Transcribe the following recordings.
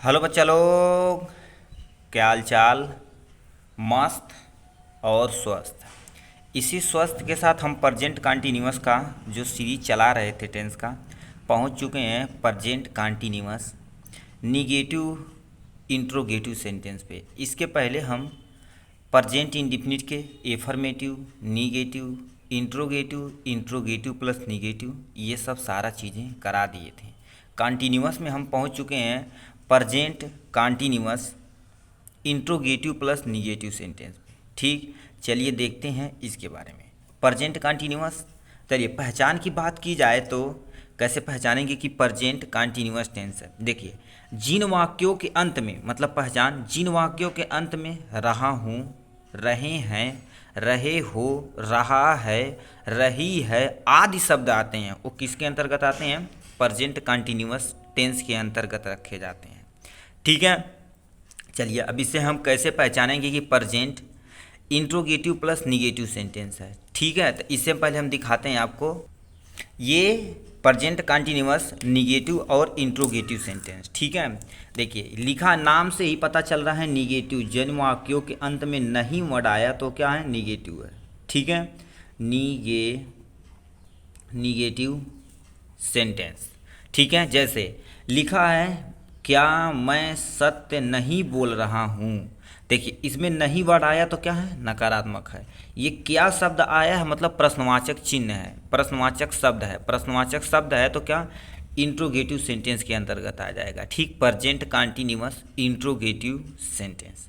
Hello बच्चा लोग, क्या हाल चाल। मस्त और स्वस्थ। इसी स्वस्थ के साथ हम प्रजेंट कंटिन्यूअस का जो सीरीज चला रहे थे टेंस का, पहुंच चुके हैं present continuous negative interrogative sentence पे। इसके पहले हम प्रजेंट इंडिफिनिट के affirmative, negative, interrogative plus negative, ये सब सारा चीज़ें करा दिए थे। कंटिन्यूअस में हम पहुंच चुके हैं present continuous interrogative plus negative sentence पे। ठीक, चलिए देखते हैं इसके बारे में। प्रजेंट कंटिन्यूअस, चलिए पहचान की बात की जाए तो कैसे पहचानेंगे कि प्रजेंट कंटिन्यूअस टेंस है। देखिए, जिन वाक्यों के अंत में, मतलब पहचान, जिन वाक्यों के अंत में रहा हूँ, रहे हैं, रहे हो, रहा है, रही है आदि शब्द आते हैं, वो किसके अंतर्गत आते हैं? प्रजेंट कंटिन्यूअस टेंस के अंतर्गत रखे जाते हैं। ठीक है, चलिए अब इसे हम कैसे पहचानेंगे कि present interrogative plus negative sentence है। ठीक है, तो इससे पहले हम दिखाते हैं आपको ये प्रजेंट कंटिन्यूअस निगेटिव और इंट्रोगेटिव सेंटेंस। ठीक है, देखिए लिखा, नाम से ही पता चल रहा है निगेटिव। जन्म वाक्यों के अंत में नहीं वर्ड आया तो क्या है? निगेटिव है। ठीक है, निगेटिव सेंटेंस। ठीक है, जैसे लिखा है, क्या मैं सत्य नहीं बोल रहा हूँ। देखिए इसमें नहीं वर्ड आया तो क्या है? नकारात्मक है। ये क्या शब्द आया है? मतलब प्रश्नवाचक चिन्ह है, प्रश्नवाचक शब्द है। प्रश्नवाचक शब्द है तो क्या? इंट्रोगेटिव सेंटेंस के अंतर्गत आ जाएगा। ठीक, present continuous interrogative sentence.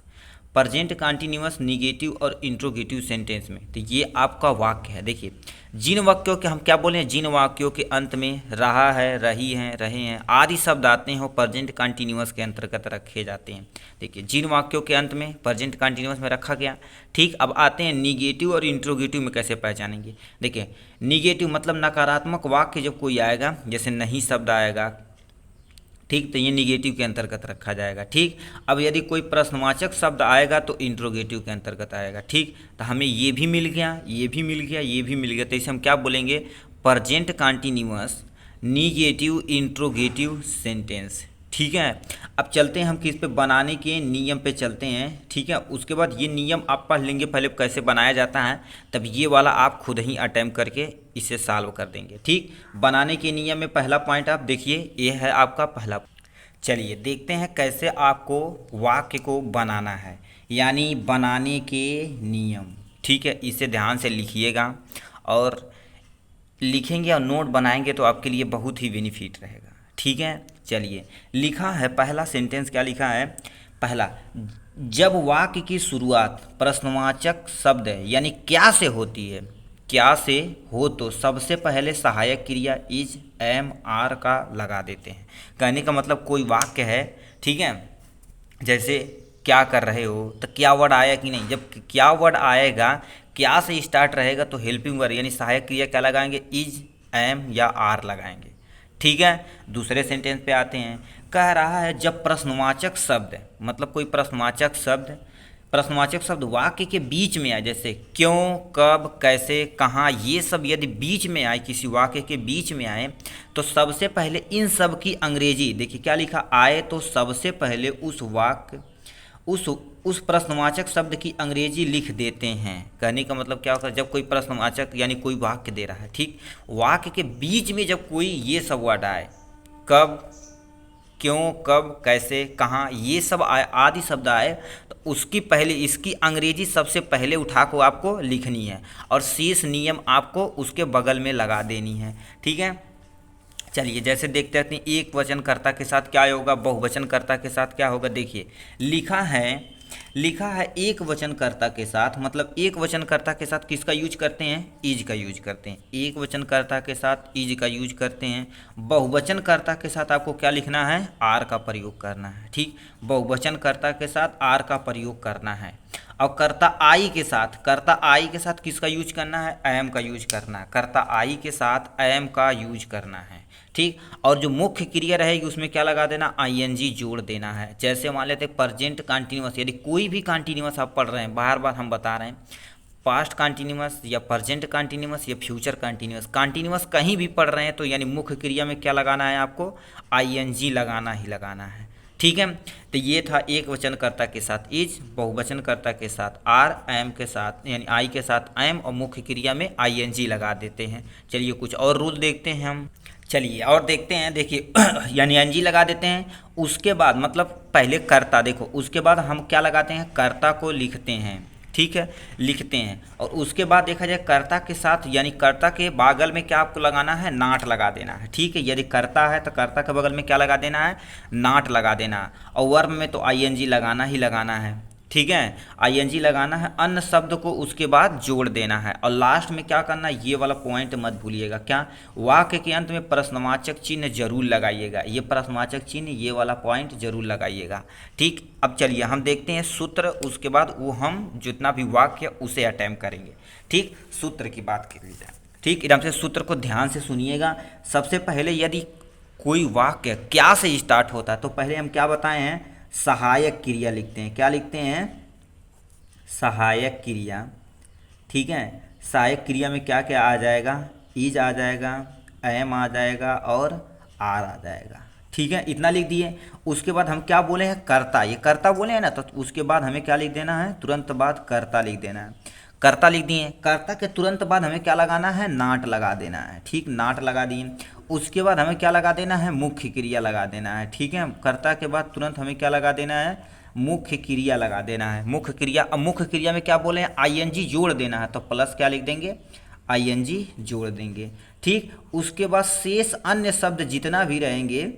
Present continuous negative और इंट्रोगेटिव सेंटेंस में तो ये आपका वाक्य है। देखिए, जिन वाक्यों के हम क्या बोले, जिन वाक्यों के अंत में रहा है, रही हैं, रहे हैं आदि शब्द आते हैं वो प्रजेंट कंटिन्यूअस के अंतर्गत रखे जाते हैं। देखिए, जिन वाक्यों के अंत में प्रजेंट कंटिन्यूअस में रखा गया। ठीक, अब आते हैं निगेटिव और इंट्रोगेटिव में कैसे पहचानेंगे। देखिए, निगेटिव मतलब नकारात्मक वाक्य जब कोई आएगा, जैसे नहीं शब्द आएगा, ठीक, तो ये निगेटिव के अंतर्गत रखा जाएगा। ठीक, अब यदि कोई प्रश्नवाचक शब्द आएगा तो इंट्रोगेटिव के अंतर्गत आएगा। ठीक, तो हमें ये भी मिल गया, ये भी मिल गया, ये भी मिल गया, तो इसे हम क्या बोलेंगे? Present continuous negative interrogative sentence. ठीक है, अब चलते हैं हम किस पे, बनाने के नियम पे चलते हैं। ठीक है, उसके बाद ये नियम आप पढ़ लेंगे पहले कैसे बनाया जाता है, तब ये वाला आप खुद ही अटेम्प्ट करके इसे सॉल्व कर देंगे। ठीक, बनाने के नियम में पहला पॉइंट आप देखिए, ये है आपका पहला। चलिए देखते हैं कैसे आपको वाक्य को बनाना है, यानी बनाने के नियम। ठीक है, इसे ध्यान से लिखिएगा, और लिखेंगे और नोट बनाएंगे तो आपके लिए बहुत ही बेनिफिट रहेगा। ठीक है, चलिए लिखा है, पहला सेंटेंस क्या लिखा है? पहला, जब वाक्य की शुरुआत प्रश्नवाचक शब्द है यानी क्या से होती है, क्या से हो तो सबसे पहले सहायक क्रिया इज, एम, आर का लगा देते हैं। कहने का मतलब कोई वाक्य है, ठीक है, जैसे क्या कर रहे हो, तो क्या वर्ड आया कि नहीं। जब क्या वर्ड आएगा, क्या से स्टार्ट रहेगा तो हेल्पिंग वर्ड यानी सहायक क्रिया क्या लगाएंगे? इज, एम या आर लगाएंगे। ठीक है, दूसरे सेंटेंस पे आते हैं। कह रहा है जब प्रश्नवाचक शब्द, मतलब कोई प्रश्नवाचक शब्द वाक्य के बीच में आए, जैसे क्यों, कब, कैसे, कहाँ, ये सब यदि बीच में आए, किसी वाक्य के बीच में आए, तो सबसे पहले इन सब की अंग्रेजी, देखिए क्या लिखा, आए तो सबसे पहले उस वाक्य, उस प्रश्नवाचक शब्द की अंग्रेजी लिख देते हैं। कहने का मतलब क्या होता है? जब कोई प्रश्नवाचक यानी कोई वाक्य दे रहा है, ठीक, वाक्य के बीच में जब कोई ये सब वर्ड आए, कब, क्यों, कब, कैसे, कहाँ, ये सब आए, आदि शब्द आए, तो उसकी पहले इसकी अंग्रेजी सबसे पहले उठा को आपको लिखनी है, और शेष नियम आपको उसके बगल में लगा देनी है। ठीक है, चलिए जैसे देखते हैं एक वचनकर्ता के साथ क्या होगा, बहुवचनकर्ता के साथ क्या होगा। देखिए लिखा है एक वचनकर्ता के साथ, मतलब एक वचनकर्ता के साथ किसका यूज करते हैं? इज का यूज करते हैं। एक वचनकर्ता के साथ इज का यूज करते हैं। बहुवचनकर्ता के साथ आपको क्या लिखना है? आर का प्रयोग करना है। ठीक, बहुवचनकर्ता के साथ आर का प्रयोग करना है। और कर्ता आई के साथ किसका यूज करना है? एम का यूज करना है। कर्ता आई के साथ एम का यूज करना है। ठीक, और जो मुख्य क्रिया रहेगी उसमें क्या लगा देना? आईएनजी जोड़ देना है। जैसे मान लेते हैं प्रजेंट कंटिन्यूअस, यदि कोई भी कंटिन्यूअस आप पढ़ रहे हैं, बार बार हम बता रहे हैं, पास्ट कंटिन्यूअस या प्रजेंट कंटिन्यूअस या फ्यूचर कंटिन्यूअस कहीं भी पढ़ रहे हैं तो यानी मुख्य क्रिया में क्या लगाना है आपको? आईएनजी लगाना ही लगाना है। ठीक है। तो ये था एक वचनकर्ता के साथ इज, बहुवचनकर्ता के साथ आर, एम के साथ यानी आई के साथ एम, और मुख्य क्रिया में आईएनजी लगा देते हैं। चलिए कुछ और रूल देखते हैं हम। चलिए और देखते हैं, देखिए यानी एनजी लगा देते हैं, उसके बाद मतलब पहले कर्ता, देखो उसके बाद हम क्या लगाते हैं, कर्ता को लिखते हैं, ठीक है, लिखते हैं। और उसके बाद देखा जाए कर्ता के साथ यानी कर्ता के बगल में क्या आपको लगाना है, नाट लगा देना है, ठीक है। यदि कर्ता है तो कर्ता के बगल में क्या लगा देना है, नाट लगा देना है। और वर्ब में तो आईएनजी लगाना ही लगाना है, ठीक है, आईएनजी लगाना है। अन्य शब्द को उसके बाद जोड़ देना है। और लास्ट में क्या करना है, ये वाला पॉइंट मत भूलिएगा, क्या, वाक्य के अंत में प्रश्नवाचक चिन्ह जरूर लगाइएगा, ये प्रश्नवाचक चिन्ह, ये वाला पॉइंट जरूर लगाइएगा, ठीक। अब चलिए हम देखते हैं सूत्र, उसके बाद वो हम जितना भी वाक्य उसे अटेम्प्ट करेंगे, ठीक। सूत्र की बात कर ली जाए, ठीक, एकदम से सूत्र को ध्यान से सुनिएगा। सबसे पहले यदि कोई वाक्य क्या से स्टार्ट होता है तो पहले हम क्या बताए हैं, सहायक क्रिया लिखते हैं। क्या लिखते हैं, सहायक क्रिया, ठीक है। सहायक क्रिया में क्या क्या आ जाएगा, इज आ जाएगा, एम आ जाएगा और आर आ जाएगा, ठीक है, इतना लिख दिए। उसके बाद हम क्या बोले हैं, कर्ता, ये कर्ता बोले हैं ना, तो उसके बाद हमें क्या लिख देना है, तुरंत बाद कर्ता लिख देना है। कर्ता लिख दिए, कर्ता के तुरंत बाद हमें क्या लगाना है, नाट लगा देना है, ठीक, नाट लगा दिए। उसके बाद हमें क्या लगा देना है, मुख्य क्रिया लगा देना है, ठीक है। कर्ता के बाद तुरंत हमें क्या लगा देना है, मुख्य क्रिया लगा देना है, मुख्य क्रिया। अब मुख्य क्रिया में क्या बोले हैं, आईएनजी जोड़ देना है, तो प्लस क्या लिख देंगे, आईएनजी जोड़ देंगे, ठीक। उसके बाद शेष अन्य शब्द जितना भी रहेंगे,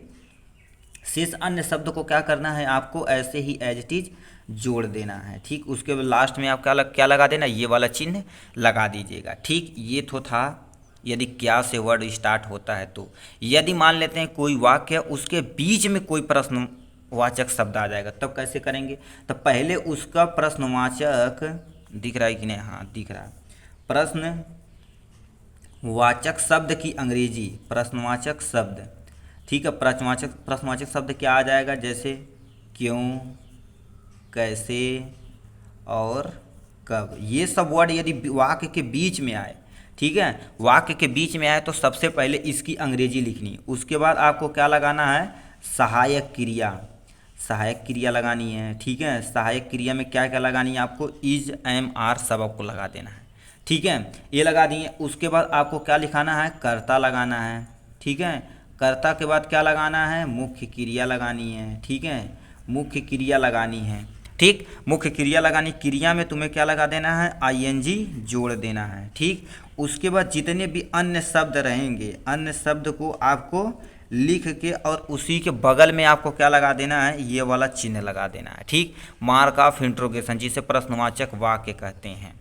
शेष अन्य शब्द को क्या करना है, आपको ऐसे ही एज इट इज जोड़ देना है, ठीक। उसके बाद लास्ट में आप क्या लगा देना, ये वाला चिन्ह लगा दीजिएगा, ठीक। ये तो था यदि क्या से वर्ड स्टार्ट होता है तो। यदि मान लेते हैं कोई वाक्य उसके बीच में कोई प्रश्नवाचक शब्द आ जाएगा तब कैसे करेंगे, तो पहले उसका प्रश्नवाचक दिख रहा है कि नहीं, हाँ दिख रहा है, प्रश्नवाचक शब्द की अंग्रेजी, प्रश्नवाचक शब्द, ठीक है। प्रश्नवाचक शब्द क्या आ जाएगा, जैसे क्यों, कैसे और कब, ये सब वर्ड यदि वाक्य के बीच में आए, ठीक है, वाक्य के बीच में आए तो सबसे पहले इसकी अंग्रेजी लिखनी। उसके बाद आपको क्या लगाना है, सहायक क्रिया, सहायक क्रिया लगानी है, ठीक है। सहायक क्रिया में क्या क्या लगानी है आपको, इज, एम, आर सब आपको लगा देना है, ठीक है, ये लगा दिए। उसके बाद आपको क्या लिखाना है, कर्ता लगाना है, ठीक है। कर्ता के बाद क्या लगाना है, मुख्य क्रिया लगानी है, ठीक है, मुख्य क्रिया लगानी है, ठीक। मुख्य क्रिया लगानी, क्रिया में तुम्हें क्या लगा देना है, आईएनजी जोड़ देना है, ठीक। उसके बाद जितने भी अन्य शब्द रहेंगे, अन्य शब्द को आपको लिख के और उसी के बगल में आपको क्या लगा देना है, ये वाला चिन्ह लगा देना है, ठीक। मार्क ऑफ इंट्रोगेशन, जिसे प्रश्नवाचक वाक्य कहते हैं,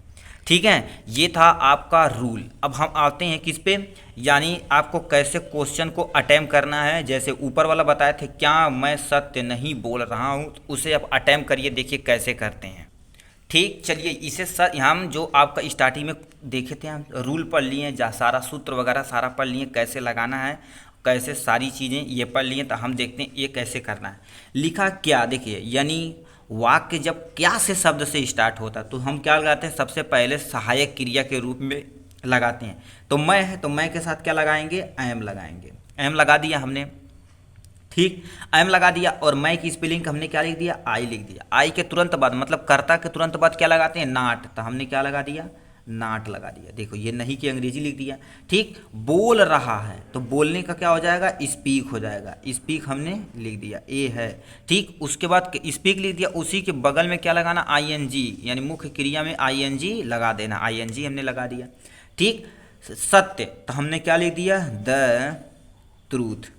ठीक है। ये था आपका रूल। अब हम आते हैं किस पे, यानी आपको कैसे क्वेश्चन को अटेम्प्ट करना है। जैसे ऊपर वाला बताए थे, क्या मैं सत्य नहीं बोल रहा हूँ, तो उसे आप अटेम्प्ट करिए, देखिए कैसे करते हैं, ठीक। चलिए इसे हम जो आपका स्टार्टिंग में देखे थे, हम रूल पढ़ लिए, जहाँ सारा सूत्र वगैरह सारा पढ़ लिए, कैसे लगाना है, कैसे सारी चीज़ें ये पढ़ लिए। तो हम देखते हैं ये कैसे करना है। लिखा क्या, देखिए यानी वाक्य जब क्या से शब्द से स्टार्ट होता है तो हम क्या लगाते हैं, सबसे पहले सहायक क्रिया के रूप में लगाते हैं। तो मैं है तो मैं के साथ क्या लगाएंगे, एम लगाएंगे, एम लगा दिया हमने, ठीक, एम लगा दिया। और मैं की स्पेलिंग हमने क्या लिख दिया, आई लिख दिया। आई के तुरंत बाद मतलब कर्ता के तुरंत बाद क्या लगाते हैं, नाट, तो हमने क्या लगा दिया, नाट लगा दिया। देखो ये नहीं की अंग्रेजी लिख दिया, ठीक। बोल रहा है तो बोलने का क्या हो जाएगा, स्पीक हो जाएगा, स्पीक हमने लिख दिया, ए है, ठीक। उसके बाद स्पीक लिख दिया, उसी के बगल में क्या लगाना, आईएनजी, यानी मुख्य क्रिया में आईएनजी लगा देना, आईएनजी हमने लगा दिया, ठीक। सत्य तो हमने क्या लिख दिया, द ट्रूथ।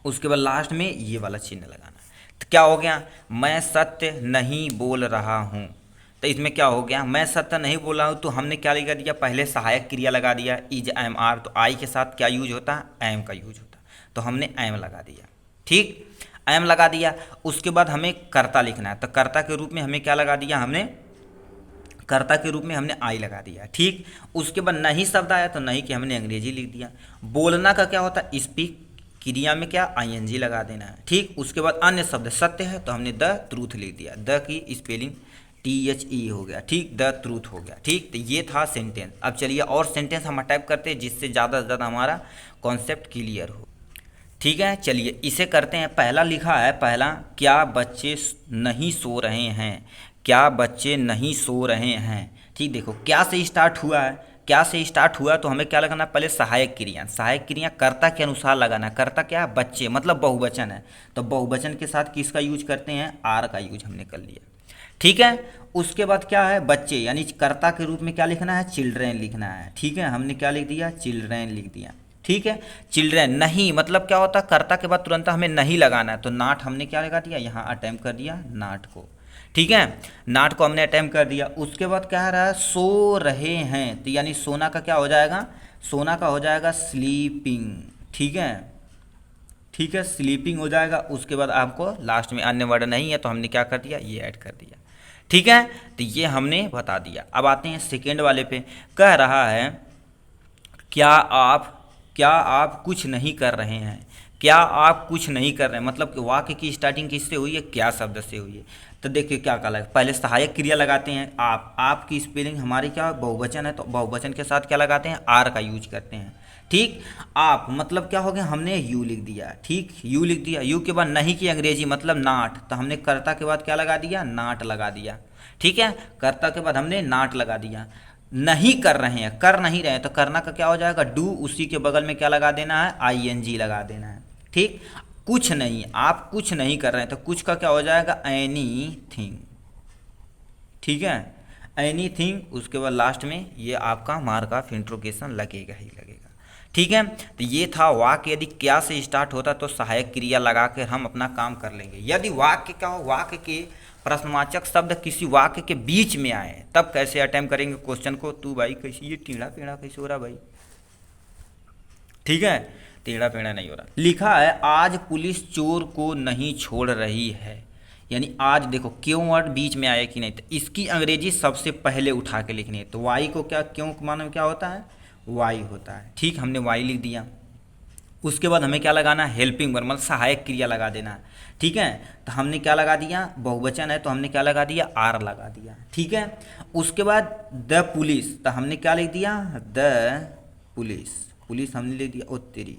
उसके बाद लास्ट में ये वाला चिन्ह लगाना। तो क्या हो गया, मैं सत्य नहीं बोल रहा हूँ, तो इसमें क्या हो गया, मैं सत्य नहीं बोल रहा हूँ, तो हमने क्या लगा दिया, पहले सहायक क्रिया लगा दिया, इज, एम, आर। तो आई के साथ क्या यूज होता है, एम का यूज होता है, तो हमने एम लगा दिया, ठीक, एम लगा दिया। उसके बाद हमें कर्ता लिखना है, तो कर्ता के रूप में हमें क्या लगा दिया, हमने कर्ता के रूप में हमने आई लगा दिया, ठीक। उसके बाद नहीं शब्द आया तो नहीं कि हमने अंग्रेजी लिख दिया। बोलना का क्या होता है, स्पीक, क्रिया में क्या, आईएनजी लगा देना है, ठीक। उसके बाद अन्य शब्द सत्य है तो हमने द ट्रूथ लिख दिया, द की स्पेलिंग THE हो गया, ठीक, द ट्रूथ हो गया, ठीक। तो ये था सेंटेंस। अब चलिए और सेंटेंस हम टाइप करते हैं जिससे ज़्यादा से ज़्यादा हमारा कॉन्सेप्ट क्लियर हो। ठीक है, चलिए इसे करते हैं। पहला लिखा है, पहला, क्या बच्चे नहीं सो रहे हैं, क्या बच्चे नहीं सो रहे हैं। ठीक, देखो क्या से स्टार्ट हुआ है, क्या से स्टार्ट हुआ तो हमें क्या लगाना है, पहले सहायक क्रिया, सहायक क्रिया कर्ता के अनुसार लगाना है। कर्ता क्या है, बच्चे, मतलब बहुवचन है, तो बहुवचन के साथ किसका यूज करते हैं, आर का यूज हमने कर लिया। ठीक है, उसके बाद क्या है, बच्चे, यानी कर्ता के रूप में क्या लिखना है, चिल्ड्रेन लिखना है। ठीक है, हमने क्या लिख दिया, चिल्ड्रेन लिख दिया। ठीक है, चिल्ड्रेन नहीं, मतलब क्या होता है, कर्ता के बाद तुरंत हमें नहीं लगाना है, तो नाट हमने क्या लगा दिया, यहाँ अटेम्प्ट कर दिया नाट को। ठीक है, नाट को हमने अटेम्प्ट कर दिया। उसके बाद क्या रहा है, सो रहे हैं, तो यानी सोना का क्या हो जाएगा, सोना का हो जाएगा स्लीपिंग। ठीक है, ठीक है, स्लीपिंग हो जाएगा। उसके बाद आपको लास्ट में अन्य वर्ड नहीं है तो हमने क्या कर दिया, ये ऐड कर दिया। ठीक है, तो ये हमने बता दिया। अब आते हैं सेकेंड वाले पे। कह रहा है, क्या आप कुछ नहीं कर रहे हैं, क्या आप कुछ नहीं कर रहे हैं, मतलब कि वाक्य की स्टार्टिंग किससे हुई है, क्या शब्द से हुई है। तो देखिए क्या कहा, पहले सहायक क्रिया लगाते हैं, आप की स्पेलिंग हमारी क्या, बहुवचन है, तो बहुवचन के साथ क्या लगाते हैं, आर का यूज करते हैं। ठीक, आप मतलब क्या हो गया, हमने यू लिख दिया। ठीक, यू लिख दिया, यू के बाद नहीं की अंग्रेजी मतलब नाट, तो हमने कर्ता के बाद क्या लगा दिया, नाट लगा दिया। ठीक है, कर्ता के बाद हमने नाट लगा दिया। नहीं कर रहे हैं, कर नहीं रहे हैं, तो करना का क्या हो जाएगा, डू, उसी के बगल में क्या लगा देना है, आईएनजी लगा देना है। ठीक, कुछ नहीं, आप कुछ नहीं कर रहे हैं, तो कुछ का क्या हो जाएगा, एनी थिंग। ठीक है, एनी थिंग, उसके बाद लास्ट में ये आपका मार्क ऑफ इंट्रोगेशन लगेगा ही लगेगा। ठीक है, तो ये था वाक्य। यदि क्या से स्टार्ट होता तो सहायक क्रिया लगा कर हम अपना काम कर लेंगे। यदि वाक्य क्या हो, वाक्य के प्रश्नवाचक शब्द किसी वाक्य के बीच में आए तब कैसे अटेम्प्ट करेंगे क्वेश्चन को। तू भाई कैसे ये टेढ़ा पेढ़ा कैसे हो रहा भाई, ठीक है, टेढ़ा पेढ़ा नहीं हो रहा। लिखा है, आज पुलिस चोर को नहीं छोड़ रही है, यानी आज देखो क्यों वर्ड बीच में आया कि नहीं, तो इसकी अंग्रेजी सबसे पहले उठा के लिखनी है। तो वाई को क्या, क्यों के माने में क्या होता है, वाई होता है। ठीक, हमने वाई लिख दिया। उसके बाद हमें क्या लगाना है, हेल्पिंग वर्ब, मतलब सहायक क्रिया लगा देना है। ठीक है, तो हमने क्या लगा दिया, बहुवचन है तो हमने क्या लगा दिया, आर लगा दिया। ठीक है, उसके बाद द पुलिस, तो हमने क्या लिख दिया, द पुलिस, पुलिस हमने लिख दिया, ओ तेरी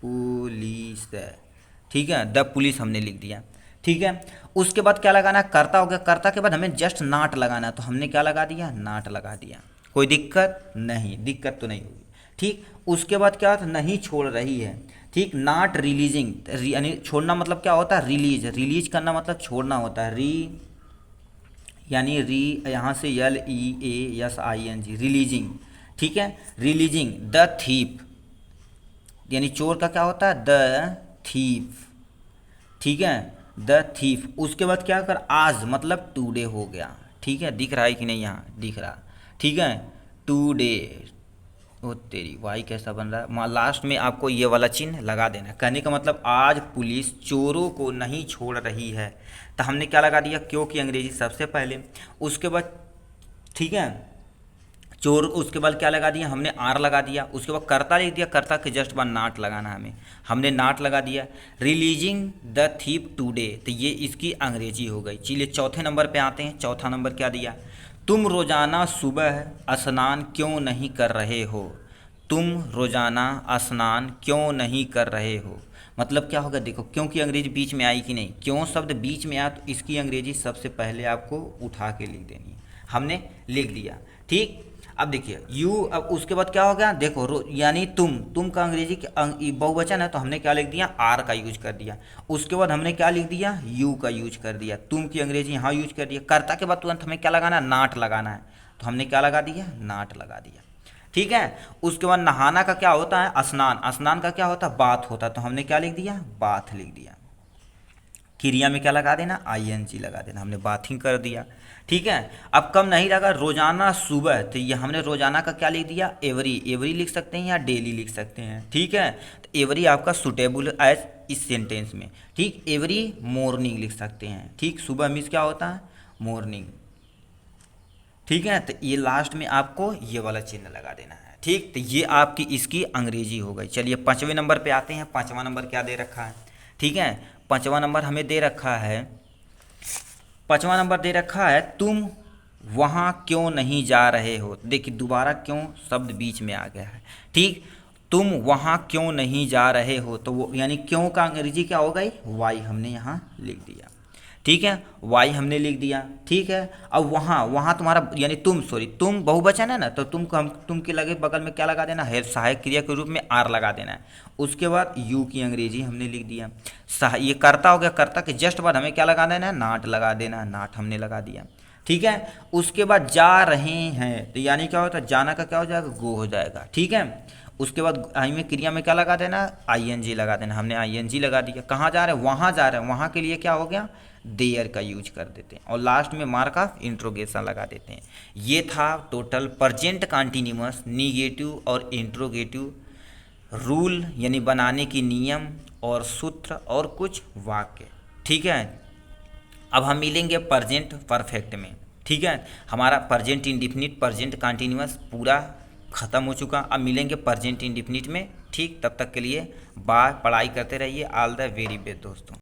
पुलिस। ठीक है, द पुलिस हमने लिख दिया। ठीक है, उसके बाद क्या लगाना है, कर्ता हो गया। कर्ता के बाद हमें जस्ट नाट लगाना है, तो हमने क्या लगा दिया, नाट लगा दिया। कोई दिक्कत नहीं, दिक्कत तो नहीं होगी। ठीक, उसके बाद क्या होता है, नहीं छोड़ रही है। ठीक, नॉट रिलीजिंग, यानी छोड़ना मतलब क्या होता है, रिलीज, रिलीज करना मतलब छोड़ना होता है। री यानी री, यहाँ से L E A S I N G, releasing. ठीक है, रिलीजिंग द थीप, यानी चोर का क्या होता है, द थीफ। ठीक है, द थीफ। उसके बाद क्या कर, आज मतलब टूडे हो गया। ठीक है, दिख रहा है कि नहीं, यहाँ दिख रहा। ठीक है, टूडे, ओ तेरी वाई कैसा बन रहा है, लास्ट में आपको ये वाला चिन्ह लगा देना। कहने का मतलब आज पुलिस चोरों को नहीं छोड़ रही है, तो हमने क्या लगा दिया, क्योंकि अंग्रेजी सबसे पहले। उसके बाद ठीक है, चोर, उसके बाद क्या लगा दिया, हमने आर लगा दिया। उसके बाद कर्ता लिख दिया, कर्ता के जस्ट बाद नाट लगाना हमें, हमने नाट लगा दिया। रिलीजिंग द थीप टूडे, तो ये इसकी अंग्रेजी हो गई। चलिए चौथे नंबर पे आते हैं। चौथा नंबर क्या दिया, तुम रोज़ाना सुबह स्नान क्यों नहीं कर रहे हो, तुम रोज़ाना स्नान क्यों नहीं कर रहे हो, मतलब क्या होगा, देखो क्योंकि अंग्रेजी बीच में आई कि नहीं, क्यों शब्द बीच में आया तो इसकी अंग्रेजी सबसे पहले आपको उठा के लिख देनी है। हमने लिख दिया। ठीक, अब देखिए यू, अब उसके बाद क्या हो गया, देखो यानी तुम का अंग्रेजी बहुवचन है तो हमने क्या लिख दिया, आर का यूज कर दिया। उसके बाद हमने क्या लिख दिया, यू का यूज कर दिया। तुम की अंग्रेजी यहाँ यूज कर दिया। कर्ता के बाद तुरंत हमें क्या लगाना, नाट लगाना है, तो हमने क्या लगा दिया, नाट लगा दिया। ठीक है, उसके बाद नहाना का क्या होता है, स्नान, स्नान का क्या होता है, बाथ होता है, तो हमने क्या लिख दिया, बाथ लिख दिया। क्रिया में क्या लगा देना, आईएनजी लगा देना, हमने बाथिंग कर दिया। ठीक है, अब कम नहीं लगा, रोजाना सुबह, तो ये हमने रोजाना का क्या लिख दिया, एवरी, एवरी लिख सकते हैं या डेली लिख सकते हैं। ठीक है, तो एवरी आपका सुटेबल एज इस सेंटेंस में। ठीक, एवरी मॉर्निंग लिख सकते हैं। ठीक, सुबह मीन्स क्या होता है, मॉर्निंग। ठीक है, तो ये लास्ट में आपको ये वाला चिन्ह लगा देना है। ठीक, तो ये आपकी इसकी अंग्रेजी हो गई। चलिए पाँचवें नंबर पे आते हैं। पाँचवा नंबर क्या दे रखा है, ठीक है, पाँचवा नंबर हमें दे रखा है, पाँचवा नंबर दे रखा है, तुम वहाँ क्यों नहीं जा रहे हो। देखिए दोबारा क्यों शब्द बीच में आ गया है। ठीक, तुम वहाँ क्यों नहीं जा रहे हो, तो वो यानी क्यों का अंग्रेजी क्या हो गई, वाई हमने यहाँ लिख दिया। ठीक है, वाई हमने लिख दिया। ठीक है, अब वहाँ वहाँ तुम्हारा यानी तुम, सॉरी तुम बहुवचन है ना, तो तुम को हम तुम के लगे बगल में क्या लगा देना है, सहायक क्रिया के रूप में आर लगा देना है। उसके बाद यू की अंग्रेजी हमने लिख दिया। ये कर्ता हो गया, कर्ता के जस्ट बाद हमें क्या लगा देना है, नाट लगा देना, नाट हमने लगा दिया। ठीक है, उसके बाद जा रहे हैं, तो यानी क्या होता है, जाना का क्या हो जाएगा, गो हो जाएगा। ठीक है, उसके बाद आई में क्रिया में क्या लगा देना, आईएनजी लगा देना, हमने आईएनजी लगा दिया। कहाँ जा रहे हैं, वहाँ जा रहे हैं, वहाँ के लिए क्या हो गया, देयर का यूज कर देते हैं, और लास्ट में मार्क ऑफ इंट्रोगेशन लगा देते हैं। ये था टोटल प्रेजेंट कंटीन्यूअस, निगेटिव और इंट्रोगेटिव रूल यानी बनाने की नियम और सूत्र और कुछ वाक्य। ठीक है, अब हम मिलेंगे प्रेजेंट परफेक्ट में। ठीक है, हमारा प्रेजेंट इंडिफिनिट प्रेजेंट कंटीन्यूअस पूरा ख़त्म हो चुका। अब मिलेंगे प्रेजेंट इंडिफिनिट में। ठीक, तब तक के लिए बाय, पढ़ाई करते रहिए। ऑल द वेरी बेस्ट दोस्तों।